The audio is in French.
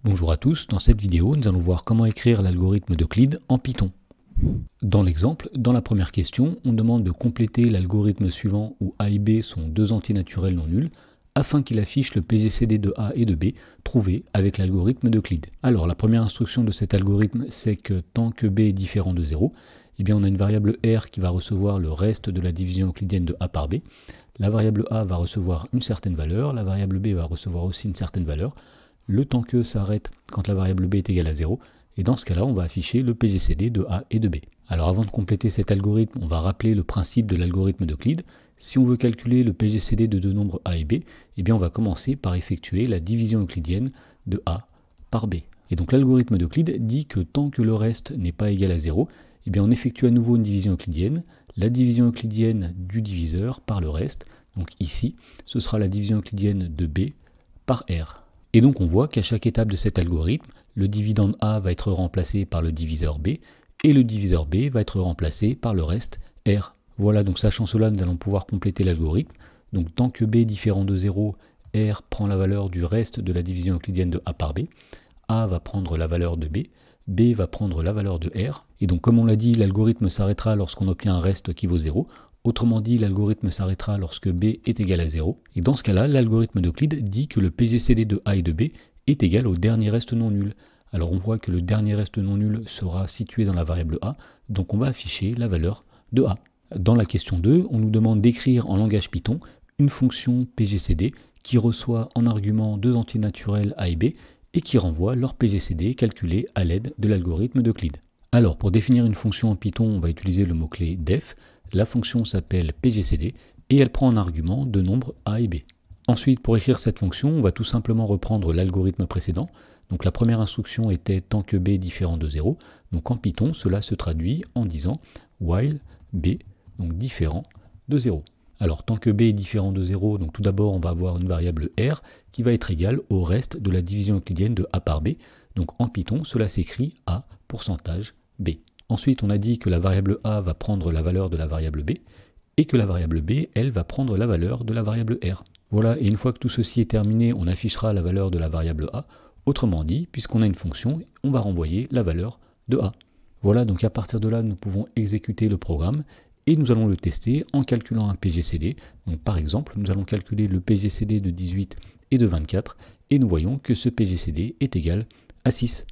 Bonjour à tous, dans cette vidéo, nous allons voir comment écrire l'algorithme d'Euclide en Python. Dans l'exemple, dans la première question, on demande de compléter l'algorithme suivant où A et B sont deux entiers naturels non nuls, afin qu'il affiche le PGCD de A et de B trouvé avec l'algorithme d'Euclide. Alors, la première instruction de cet algorithme, c'est que tant que B est différent de 0, eh bien on a une variable R qui va recevoir le reste de la division euclidienne de A par B. La variable A va recevoir une certaine valeur, la variable B va recevoir aussi une certaine valeur. Le temps que s'arrête quand la variable B est égale à 0, et dans ce cas-là, on va afficher le PGCD de A et de B. Alors avant de compléter cet algorithme, on va rappeler le principe de l'algorithme d'Euclide. Si on veut calculer le PGCD de deux nombres A et B, eh bien on va commencer par effectuer la division euclidienne de A par B. Et donc l'algorithme d'Euclide dit que tant que le reste n'est pas égal à 0, eh bien on effectue à nouveau une division euclidienne, la division euclidienne du diviseur par le reste. Donc ici, ce sera la division euclidienne de B par R. Et donc on voit qu'à chaque étape de cet algorithme, le dividende A va être remplacé par le diviseur B, et le diviseur B va être remplacé par le reste R. Voilà, donc sachant cela, nous allons pouvoir compléter l'algorithme. Donc tant que B est différent de 0, R prend la valeur du reste de la division euclidienne de A par B, A va prendre la valeur de B, B va prendre la valeur de R, et donc comme on l'a dit, l'algorithme s'arrêtera lorsqu'on obtient un reste qui vaut 0. Autrement dit, l'algorithme s'arrêtera lorsque B est égal à 0. Et dans ce cas-là, l'algorithme d'Euclide dit que le PGCD de A et de B est égal au dernier reste non nul. Alors on voit que le dernier reste non nul sera situé dans la variable A, donc on va afficher la valeur de A. Dans la question 2, on nous demande d'écrire en langage Python une fonction PGCD qui reçoit en argument deux entiers naturels A et B et qui renvoie leur PGCD calculé à l'aide de l'algorithme d'Euclide. Alors pour définir une fonction en Python, on va utiliser le mot-clé def. La fonction s'appelle PGCD et elle prend en argument deux nombres A et B. Ensuite, pour écrire cette fonction, on va tout simplement reprendre l'algorithme précédent. Donc la première instruction était tant que B est différent de 0. Donc en Python, cela se traduit en disant while B, donc différent de 0. Alors tant que B est différent de 0, donc tout d'abord on va avoir une variable R qui va être égale au reste de la division euclidienne de A par B. Donc en Python, cela s'écrit A pourcentage B. Ensuite, on a dit que la variable A va prendre la valeur de la variable B et que la variable B, elle, va prendre la valeur de la variable R. Voilà, et une fois que tout ceci est terminé, on affichera la valeur de la variable A. Autrement dit, puisqu'on a une fonction, on va renvoyer la valeur de A. Voilà, donc à partir de là, nous pouvons exécuter le programme et nous allons le tester en calculant un PGCD. Donc par exemple, nous allons calculer le PGCD de 18 et de 24 et nous voyons que ce PGCD est égal à 6.